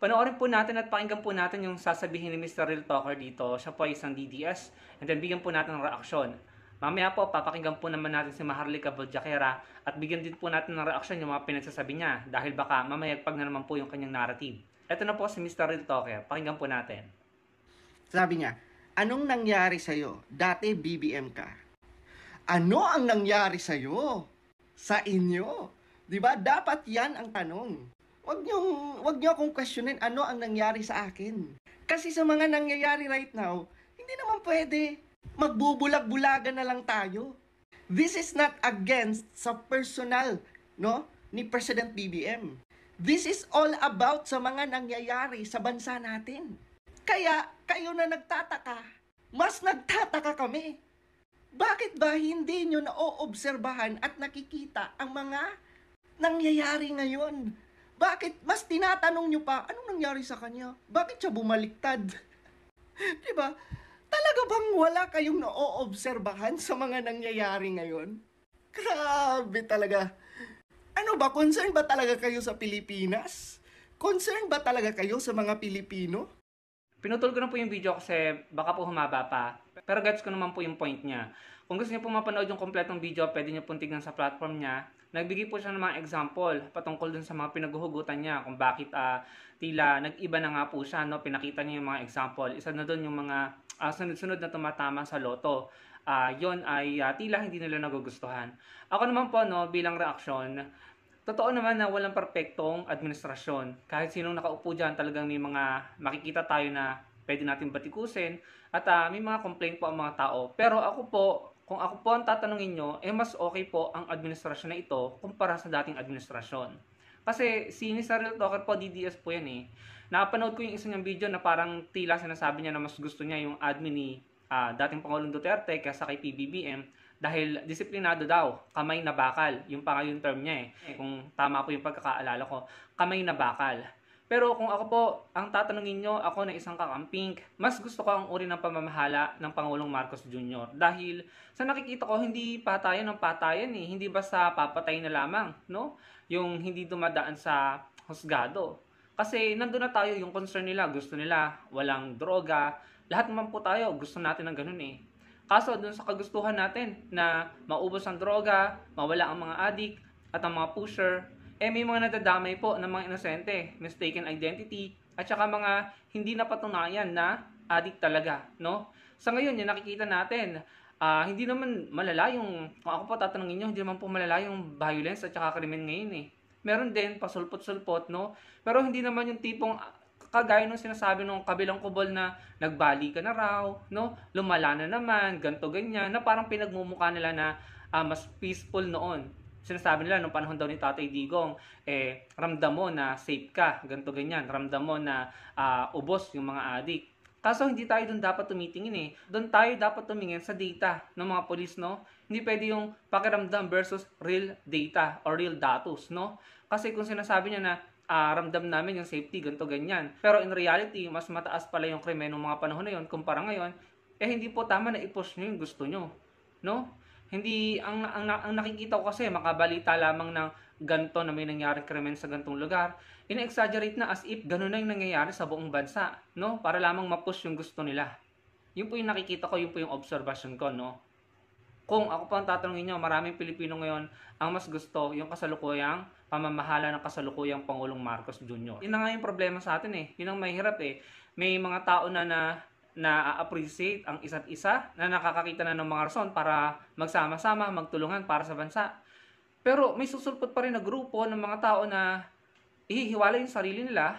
Panoorin po natin at pakinggan po natin yung sasabihin ni Mr. Real Talker dito. Siya po ay isang DDS. And then bigyan po natin ng reaksyon. Mamaya po, papakinggan po naman natin si Maharlika Boljakera at bigyan din po natin ng reaksyon yung mga pinagsasabi niya dahil baka mamayagpag na naman po yung kanyang narrative. Ito na po si Mr. Real Talker. Pakinggan po natin. Sabi niya, anong nangyari sa'yo? Dati BBM ka. Ano ang nangyari sa'yo? Sa inyo? Diba? Dapat yan ang tanong. Wag niyo akong questionin ano ang nangyari sa akin. Kasi sa mga nangyayari right now, hindi naman pwede. Magbubulag-bulagan na lang tayo. This is not against sa personal, no, ni President BBM. This is all about sa mga nangyayari sa bansa natin. Kaya kayo na nagtataka, mas nagtataka kami. Bakit ba hindi nyo naoobserbahan at nakikita ang mga nangyayari ngayon? Bakit mas tinatanong nyo pa, anong nangyari sa kanya? Bakit siya bumaliktad? Diba? Talaga bang wala kayong naoobserbahan sa mga nangyayari ngayon? Grabe talaga. Ano ba, concern ba talaga kayo sa Pilipinas? Concern ba talaga kayo sa mga Pilipino? Pinutol ko na po yung video kasi baka po humaba pa. Pero gets ko naman po yung point niya. Kung gusto niyo po mapanood yung kompletong video, pwede niyo pong tignan sa platform niya. Nagbigay po siya ng mga example patungkol dun sa mga pinaghuhugutan niya kung bakit tila nag-iba na nga po siya. No? Pinakita niya yung mga example. Isa na dun yung mga sunod-sunod na tumatama sa loto. Yon ay tila hindi nila nagugustuhan. Ako naman po, no, bilang reaksyon, totoo naman na walang perpektong administrasyon. Kahit sinong nakaupo dyan, talagang may mga makikita tayo na pwede natin batikusin at may mga complaint po ang mga tao. Pero ako po, kung ako po ang tatanungin nyo, mas okay po ang administrasyon na ito kumpara sa dating administrasyon. Kasi si Mr. Real Talker po, DDS po yan eh. Napanood ko yung isa niyang video na parang tila sinasabi niya na mas gusto niya yung admin ni dating Pangulong Duterte kaysa kay PBBM dahil disiplinado daw, kamay na bakal. Yung pa yung term niya eh. Kung tama po yung pagkakaalala ko, kamay na bakal. Pero kung ako po, ang tatanungin nyo, ako na isang kakamping, mas gusto ko ang uri ng pamamahala ng Pangulong Marcos Jr. Dahil sa nakikita ko, hindi patayan ng patayan eh. Hindi basta papatay na lamang, no? Yung hindi dumadaan sa husgado. Kasi nandun na tayo, yung concern nila, gusto nila, walang droga. Lahat naman po tayo, gusto natin ng ganun eh. Kaso dun sa kagustuhan natin na maubos ang droga, mawala ang mga addict at ang mga pusher, may mga nadadamay po ng mga inosente, mistaken identity, at saka mga hindi napatunayan na addict talaga, no? Sa ngayon, yung nakikita natin, hindi naman malala yung, kung ako po tatanungin nyo, hindi naman po malala yung violence at saka krimen ngayon eh. Meron din, pasulpot-sulpot, no? Pero hindi naman yung tipong kagaya nung sinasabi nung kabilang kubol na nagbali ka na raw, no? Lumala na naman, ganto ganyan, na parang pinagmumukha nila na mas peaceful noon. Sinasabi nila nung panahon daw ni Tatay Digong, ramdam mo na safe ka, ganto ganyan, ramdam mo na ubos yung mga adik. Kaso hindi tayo doon dapat tumitingin eh. Doon tayo dapat tumingin sa data ng mga polis, no? Hindi pwede yung pakiramdam versus real data or real datos, no? Kasi kung sinasabi niya na ramdam namin yung safety, ganito, ganyan. Pero in reality, mas mataas pala yung krimen ng mga panahon na yun kumpara ngayon, hindi po tama na i-push nyo yung gusto nyo. No? Hindi, ang nakikita ko kasi, makabalita lamang ng ganito na may nangyaring krimen sa gantong lugar, ina-exaggerate na as if ganun na yung nangyayari sa buong bansa. No? Para lamang ma-push yung gusto nila. Yun po yung nakikita ko, yun po yung observation ko, no? Kung ako pa ang tatanungin nyo, maraming Pilipino ngayon ang mas gusto yung kasalukuyang pamamahala ng kasalukuyang Pangulong Marcos Jr. Yun na nga yung problema sa atin eh. Yun ang mahirap eh. May mga tao na-appreciate ang isa't isa, na nakakakita na ng mga rason para magsama-sama, magtulungan para sa bansa. Pero may susulpot pa rin na grupo ng mga tao na ihihiwala yung sarili nila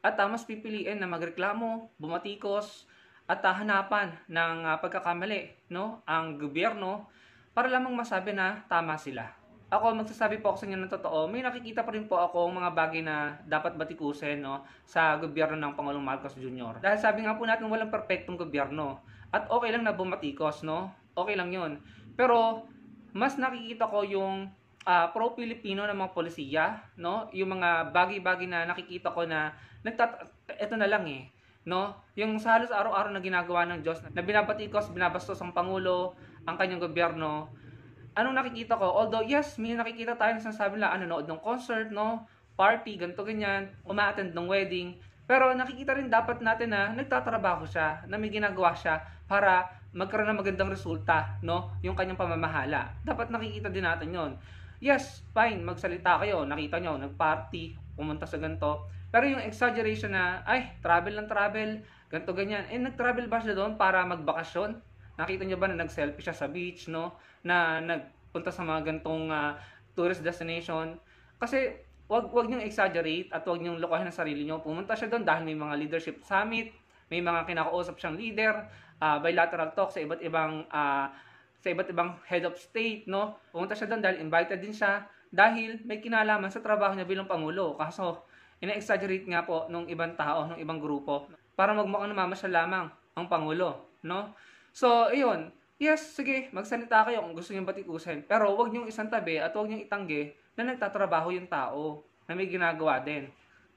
at mas pipiliin na magreklamo, bumatikos, at hanapan ng pagkakamali, no, ang gobyerno para lamang masabi na tama sila. Ako, magsasabi po ako sa inyo ng totoo, may nakikita pa rin po ako mga bagay na dapat batikusin, no, sa gobyerno ng Pangulong Marcos Jr. Dahil sabi nga po natin walang perfectong gobyerno. At okay lang na bumatikos, no? Okay lang yun. Pero mas nakikita ko yung pro-Pilipino ng mga polisiya, no? Yung mga bagay-bagay na nakikita ko na ito na lang eh. No? Yung sa halos araw-araw na ginagawa ng Diyos na binabatikos, binabastos ang Pangulo, ang kanyang gobyerno. Anong nakikita ko? Although yes, may nakikita tayo na sinasabi nila, nanonood ng concert, no? Party, ganito ganyan, uma-attend ng wedding. Pero nakikita rin dapat natin na nagtatrabaho siya, na may ginagawa siya para magkaroon ng magandang resulta, no? Yung kanyang pamamahala. Dapat nakikita din natin yon. Yes, fine, magsalita kayo. Nakita nyo, nag-party, pumunta sa ganito. Pero yung exaggeration na, ay, travel ng travel, ganito ganyan. Eh, nag-travel ba siya doon para magbakasyon? Nakita nyo ba na nag-selfie siya sa beach, no? Na nagpunta sa mga gantong tourist destination? Kasi wag niyong exaggerate at wag niyong lokohin ang sarili niyo. Pumunta siya doon dahil may mga leadership summit, may mga kinakausap siyang leader, bilateral talk sa iba't ibang head of state, no? Pumunta siya doon dahil invited din siya dahil may kinalaman sa trabaho niya bilang pangulo. Kaso ina-exaggerate nga po nung ibang tao, nung ibang grupo para magmukhang namamasyal lamang ang pangulo, no? So, ayun. Yes, sige, magsalita kayo kung gusto niyo batikusin. Pero wag niyong isang tabi at wag niyong itanggi na nagtatrabaho yung tao, na may ginagawa din.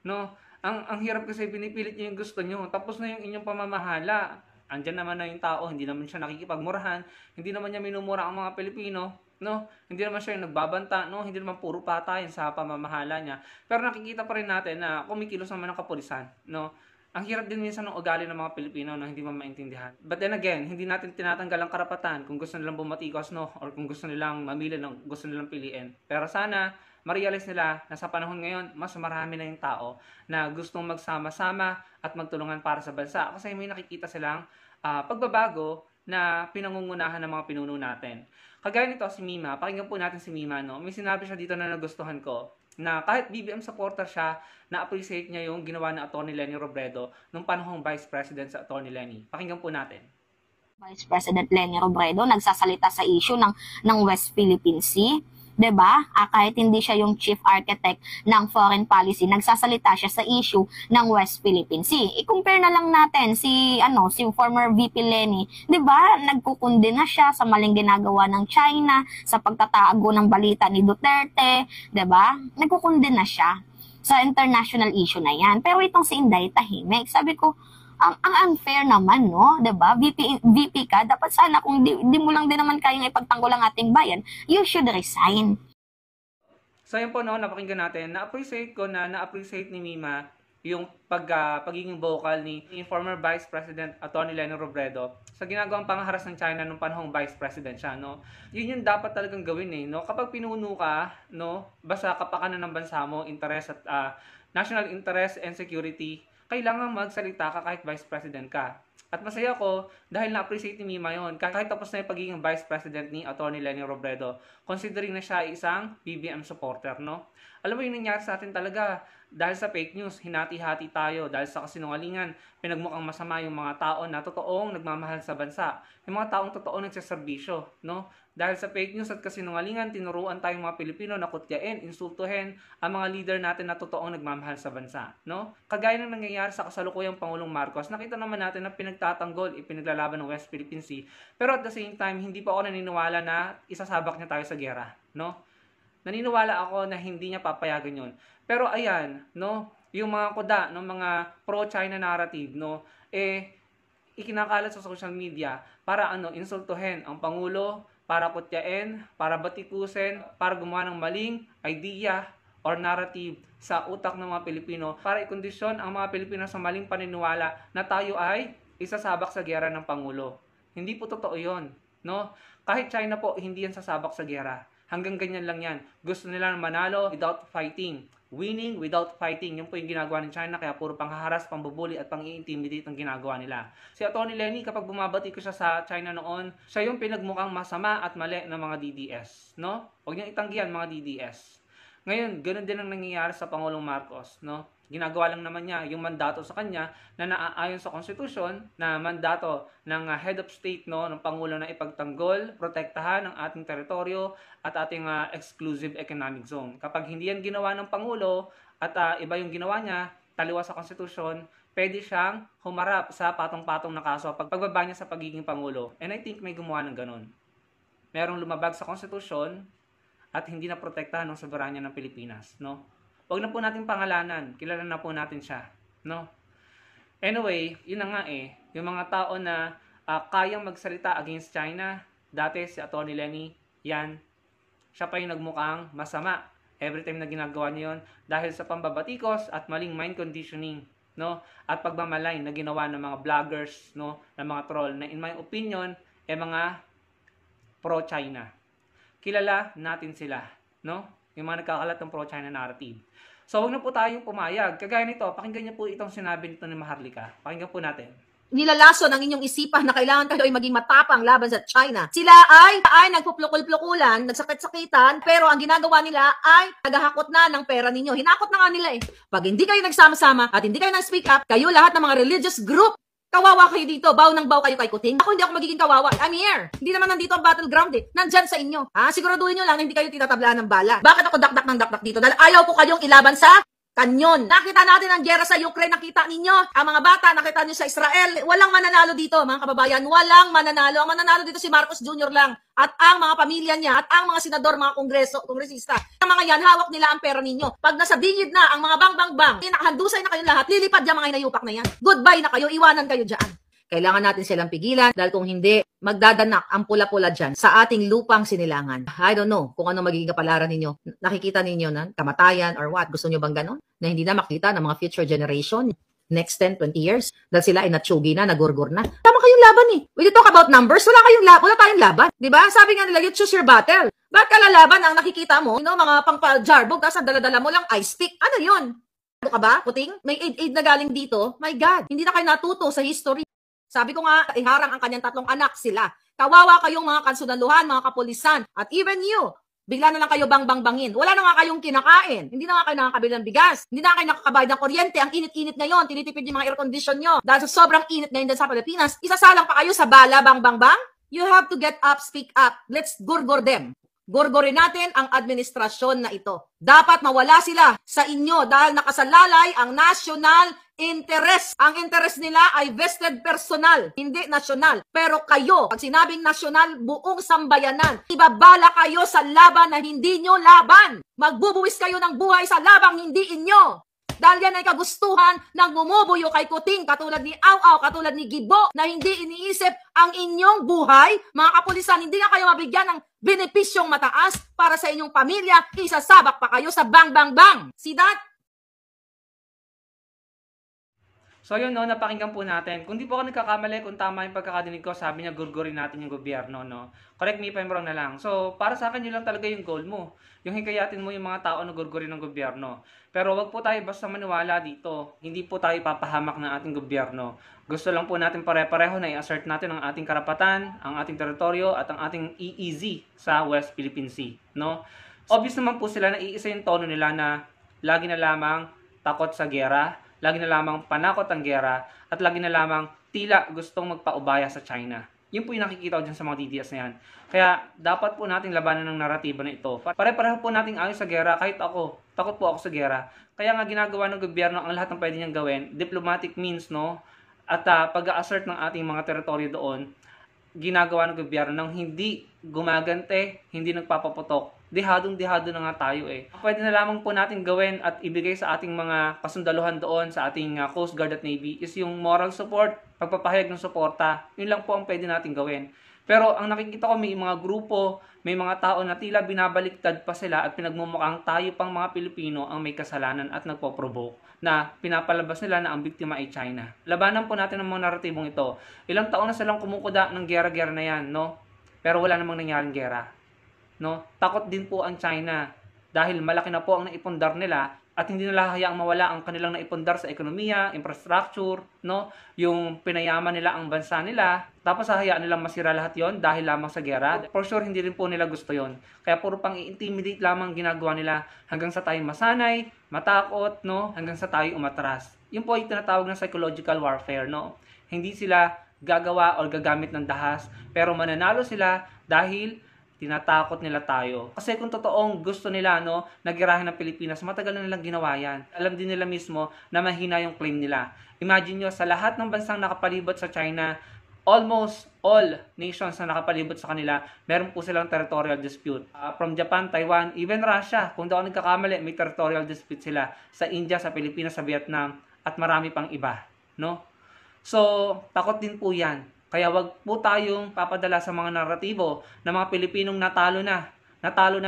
No? Ang hirap kasi pinipilit niyo yung gusto niyo, tapos na yung inyong pamamahala. Andiyan naman na yung tao, hindi naman siya nakikipagmurahan, hindi naman niya minumura ang mga Pilipino, no? Hindi naman siya yung nagbabanta, no? Hindi naman puro patayan sa pamamahala niya. Pero nakikita pa rin natin na kumikilos naman ng kapulisan, no? Ang hirap din minsan ng ugali ng mga Pilipino na hindi mo maintindihan. But then again, hindi natin tinatanggal ang karapatan kung gusto nilang bumatikos, no? Or kung gusto nilang mamili ng gusto nilang piliin. Pero sana, ma-realize nila na sa panahon ngayon, mas marami na yung tao na gustong magsama-sama at magtulungan para sa bansa. Kasi may nakikita silang pagbabago na pinangungunahan ng mga pinuno natin. Kagaya nito, si Mima, pakinggan po natin si Mima, no? May sinabi siya dito na nagustuhan ko, na kahit BBM supporter siya, na-appreciate niya yung ginawa ng Atty. Leni Robredo nung panahong Vice President sa Atty. Leni. Pakinggan po natin. Vice President Leni Robredo nagsasalita sa issue ng West Philippine Sea. 'Di ba? Kahit hindi siya yung chief architect ng foreign policy, nagsasalita siya sa issue ng West Philippine Sea. I-compare na lang natin si former VP Leni, 'di ba? Nagkukundina siya sa maling ginagawa ng China, sa pagtatago ng balita ni Duterte, 'di ba? Nagkukundina siya sa international issue na 'yan. Pero itong si Inday tahimik. Sabi ko, ang unfair naman, no? 'Di ba? VP ka, dapat sana kung di mo lang din naman kayang ipagtanggol ang ating bayan, you should resign. So yun po, no, napakinggan natin. Na-appreciate ko na na-appreciate ni Mima yung pagiging vocal ni former Vice President Atty. Leni Robredo sa ginagawang pangharas ng China nung panahong Vice President siya, no? Yun yung dapat talagang gawin, eh, no? Kapag pinuno ka, no, basta kapakanan ng bansa mo, interest at national interest and security, kailangan magsalita ka kahit Vice President ka. At masaya ko dahil na-appreciate ni Mima yun. Kahit tapos na yung pagiging Vice President ni Atty. Leni Robredo, considering na siya isang BBM supporter, no? Alam mo yung nangyari sa atin talaga, dahil sa fake news, hinati-hati tayo. Dahil sa kasinungalingan, pinagmukhang masama yung mga tao na totoong nagmamahal sa bansa. Yung mga taong totoong nagsaserbisyo, no? Dahil sa fake news at kasinungalingan, tinuruan tayong mga Pilipino na kutyain, insultuhin ang mga leader natin na totoong nagmamahal sa bansa, no? Kagaya ng nangyayari sa kasalukuyang Pangulong Marcos, nakita naman natin na pinagtatanggol, ipinaglalaban ng West Philippine Sea. Pero at the same time, hindi pa ako naniniwala na isasabak niya tayo sa giyera, no? Naniniwala ako na hindi niya papayagan yun. Pero ayan, no? Yung mga kuda, no, mga pro-China narrative, no, ikinakalat sa social media para insultuhin ang Pangulo, para kutyain, para batikusin, para gumawa ng maling idea or narrative sa utak ng mga Pilipino, para ikondisyon ang mga Pilipino sa maling paniniwala na tayo ay isasabak sa giyera ng Pangulo. Hindi po totoo yun, no? Kahit China po, hindi yan sasabak sa giyera. Hanggang ganyan lang yan. Gusto nila manalo without fighting. Winning without fighting. Yun po yung ginagawa ng China, kaya puro panghaharas, pambubuli at pang-i-intimidate ang ginagawa nila. Si Atty. Leni, kapag bumabati ko siya sa China noon, siya yung pinagmukhang masama at mali ng mga DDS, no? Huwag niyang itanggihan mga DDS. Ngayon, ganoon din ang nangyayari sa Pangulong Marcos, no? Ginagawa lang naman niya yung mandato sa kanya na naaayon sa konstitusyon, na mandato ng head of state, no, ng Pangulo na ipagtanggol, protektahan ang ating teritoryo at ating exclusive economic zone. Kapag hindi yan ginawa ng Pangulo at iba yung ginawa niya, taliwas sa konstitusyon, pwede siyang humarap sa patong-patong na kaso pagbaba niya sa pagiging Pangulo. And I think may gumawa ng ganun. Merong lumabag sa konstitusyon at hindi na protektahan ng soberanya ng Pilipinas, no? Huwag na po natin pangalanan, kilala na po natin siya, no? Anyway, yun na nga yung mga tao na kayang magsalita against China, dati si Atty. Leni, yan, siya pa yung nagmukhang masama every time na ginagawa niya yun dahil sa pambabatikos at maling mind conditioning no? At pagmamalay na ginawa ng mga vloggers, no, ng mga troll na in my opinion mga pro-China. Kilala natin sila, no? Yung mga nagkakalat ng pro-China narrative. So, huwag na po tayong pumayag. Kagaya nito, pakinggan niyo po itong sinabi nito ni Maharlika. Pakinggan po natin. Nilalason ang inyong isipan na kailangan kayo ay maging matapang laban sa China. Sila ay nagpuplukul-plukulan, nagsakit-sakitan, pero ang ginagawa nila ay naghahakot na ng pera ninyo. Hinakot na nga nila eh. Pag hindi kayo nagsama-sama at hindi kayo nag-speak up, kayo lahat ng mga religious group, kawawa kayo dito, baw ng baw kayo kay Kuting. Ako hindi ako magiging kawawa. I'm here. Hindi naman nandito ang battleground eh. Nandyan sa inyo. Siguraduhin nyo lang na hindi kayo tinatablaan ng bala. Bakit ako dakdak ng dakdak dito? Dahil ayaw ko kayong ilaban sa kanyon. Nakita natin ang gera sa Ukraine, nakita ninyo. Ang mga bata, nakita nyo sa Israel. Walang mananalo dito, mga kababayan. Walang mananalo. Ang mananalo dito si Marcos Jr. lang. At ang mga pamilya niya, at ang mga senador, mga kongresista. Ang mga yan, hawak nila ang pera ninyo. Pag nasa bingid na, ang mga bang, nakahandusay na kayong lahat, lilipad dyan mga inayupak na yan. Goodbye na kayo, iwanan kayo dyan. Kailangan natin silang pigilan dahil kung hindi, magdadanak ang pula-pula dyan sa ating lupang sinilangan. I don't know kung ano magiging kapalaran ninyo. Nakikita ninyo na kamatayan or what? Gusto nyo bang ganon? Na hindi na makita ng mga future generation next 10, 20 years dahil sila ay natsugi na, nagurgur na. Tama kayong laban eh. When you talk about numbers, wala tayong laban. Diba? Sabi nga nila, you choose your battle. Ba't ka lalaban ang nakikita mo? Mga pang-jarbog, tapos ang dala-dala mo lang ice pick. Ano yun? Ano ka ba, Kuting? May aid na galing dito? My God, hindi na kayo natuto sa history. Sabi ko nga, iharang ang kanyang 3 anak sila. Kawawa kayong mga kansunaluhan, mga kapulisan, at even you, bigla na lang kayo bang-bang-bangin. Wala na nga kayong kinakain. Hindi na nga kayo nakakabili ng bigas. Hindi na kayo nakakabayad ng kuryente. Ang init-init ngayon, tinitipid yung mga air condition nyo. Dahil sa sobrang init ngayon din sa Pilipinas, isasalang pa kayo sa bala, bang-bang-bang? You have to get up, speak up. Let's gurgur them. Gurgurin natin ang administrasyon na ito. Dapat mawala sila sa inyo dahil nakasalalay ang national interest. Ang interest nila ay vested personal, hindi national. Pero kayo, pag sinabing national, buong sambayanan, ibabala kayo sa laban na hindi nyo laban. Magbubuwis kayo ng buhay sa labang hindi inyo. Dahil yan ay kagustuhan ng bumubuyo kay Kuting, katulad ni Aw-Aw, katulad ni Gibo, na hindi iniisip ang inyong buhay. Mga kapulisan, hindi nga kayo mabigyan ng benepisyong mataas para sa inyong pamilya, isasabak pa kayo sa bang-bang-bang. See that? So yun, no, napakinggan po natin. Kung di po ako nagkakamali, kung tama yung pagkakadinig ko, sabi niya gurgurin natin yung gobyerno, no? Correct me if I'm wrong na lang. So, para sa akin, yun lang talaga yung goal mo. Yung hikayatin mo yung mga tao na gurgurin ng gobyerno. Pero wag po tayo basta maniwala dito. Hindi po tayo papahamak ng ating gobyerno. Gusto lang po natin pare-pareho na i-assert natin ang ating karapatan, ang ating teritoryo, at ang ating EEZ sa West Philippine Sea, no? Obvious naman po sila na iisa yung tono nila na lagi na lamang takot sa gera, lagi na lamang panakot ang gera, at lagi na lamang tila gustong magpaubaya sa China. Yun po yung nakikita ko dyan sa mga DDS na yan. Kaya dapat po nating labanan ng naratiba na ito. Pare-pareho po nating ayaw sa gera, kahit ako, takot po ako sa gera. Kaya nga ginagawa ng gobyerno ang lahat ng pwede niyang gawin, diplomatic means, no? At pag-assert ng ating mga teritoryo doon, ginagawa ng gobyerno nang hindi gumagante, hindi nagpapaputok. Dihadong-dihado na nga tayo eh. Pwede na lamang po natin gawin at ibigay sa ating mga kasundaluhan doon, sa ating Coast Guard at Navy, is yung moral support, pagpapahayag ng suporta. Yun lang po ang pwede natin gawin. Pero ang nakikita ko, may mga grupo, may mga tao na tila binabaliktad pa sila at pinagmumukhang tayo pang mga Pilipino ang may kasalanan at nagpo-provoke na pinapalabas nila na ang biktima ay China. Labanan po natin ang mga naratibong ito. Ilang taon na silang kumukuda ng gera-gera na yan, no? Pero wala namang nangyaring gera. No? Takot din po ang China dahil malaki na po ang naipundar nila at hindi nila hayaang mawala ang kanilang naipundar sa ekonomiya, infrastructure, no? Yung pinayaman nila ang bansa nila, tapos hahayaan nilang masira lahat yon dahil lamang sa gera. For sure, hindi rin po nila gusto yon. Kaya puro pang i-intimidate lamang ginagawa nila hanggang sa tayo masanay, matakot, no? Hanggang sa tayo umatras. Yun po ay tinatawag ng psychological warfare, no? Hindi sila gagawa o gagamit ng dahas, pero mananalo sila dahil tinatakot nila tayo. Kasi kung totoong gusto nila, no, nagirahin ng Pilipinas, matagal na nilang ginawa yan. Alam din nila mismo na mahina yung claim nila. Imagine nyo, sa lahat ng bansang nakapalibot sa China, almost all nations na nakapalibot sa kanila, meron po silang territorial dispute. From Japan, Taiwan, even Russia, kung daw nagkakamali, may territorial dispute sila. Sa India, sa Pilipinas, sa Vietnam, at marami pang iba. No? So, takot din po yan. Kaya wag po tayong papadala sa mga naratibo ng mga Pilipinong natalo na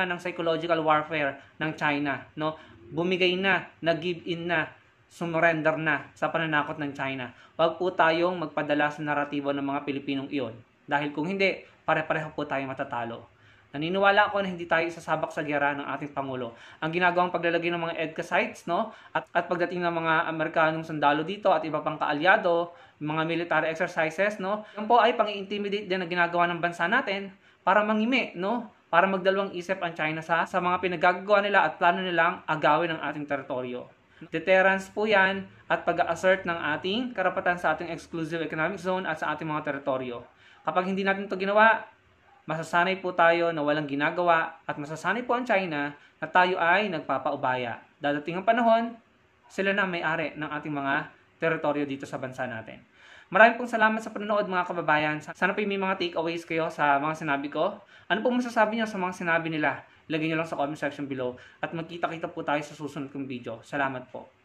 ng psychological warfare ng China, no? Bumigay na, nag-give in na. sumurrender na sa pananakot ng China. Huwag po tayong magpadala sa naratibo ng mga Pilipinong iyon. Dahil kung hindi, pare-pareho po tayong matatalo. Naniniwala ako na hindi tayo isasabak sa giyera ng ating Pangulo. Ang ginagawang paglalagay ng mga EDCA sites, no? At pagdating ng mga Amerikanong sundalo dito at iba pang kaalyado, mga military exercises, no? Yan po ay pang-i-intimidate din ang ginagawa ng bansa natin para mangimi, no? Para magdalawang isip ang China sa mga pinagagawa nila at plano nilang agawin ang ating teritoryo. Deterrence po yan at pag-assert ng ating karapatan sa ating exclusive economic zone at sa ating mga teritoryo. Kapag hindi natin ito ginawa, masasanay po tayo na walang ginagawa at masasanay po ang China na tayo ay nagpapaubaya. Dadating ang panahon, sila na may-ari ng ating mga teritoryo dito sa bansa natin. Maraming pong salamat sa panonood mga kababayan. Sana po may mga takeaways kayo sa mga sinabi ko. Ano pong masasabi niyo sa mga sinabi nila? Ilagay niyo lang sa comment section below at magkita-kita po tayo sa susunod kong video. Salamat po.